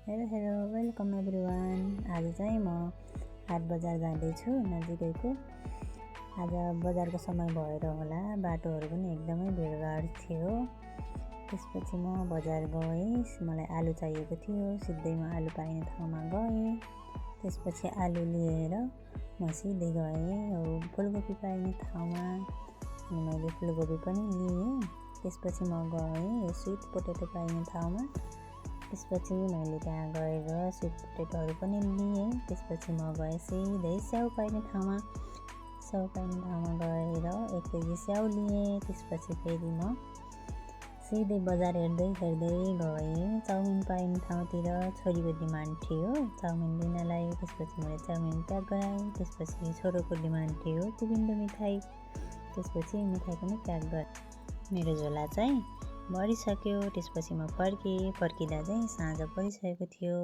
Hello welcome everyone. आज चाहिँ म हाट बजार जाँदैछु नजिकैको। आज बजारको समय भएर होला, बाटोहरू पनि एकदमै भिडभाड थियो। त्यसपछि म बजार गएँ। मलाई आलु चाहिएको थियो, सिधै म आलु पाइने ठाउँमा गएँ। त्यसपछि आलु लिएर म सिधै गएँ फुलकोपी पाइने ठाउँमा, अनि मैले फुलकोपी पनि लिएँ। त्यसपछि म गएँ स्विट पोटेटो पाइने ठाउँमा। त्यसपछि मैले त्यहाँ गएर स्विट पोटेटोहरू पनि लिएँ। त्यसपछि म गएँ सिधै स्याउ पाइने ठाउँमा। स्याउ पाइने ठाउँमा गएर 1 केजी स्याउ लिएँ। त्यसपछि फेरि म सिधै बजार हेर्दै गएँ चाउमिन पाइने ठाउँतिर। छोरीको डिमान्ड थियो चाउमिन लिनलाई। त्यसपछि मैले चाउमिन प्याक गराएँ। त्यसपछि छोरोको डिमान्ड थियो कुबिन्दो मिठाई। त्यसपछि मिठाई पनि प्याक गरेँ। मेरो झोला चाहिँ भरिसक्यो। त्यसपछि म फर्किँदा चाहिँ साँझ परिसकेको थियो।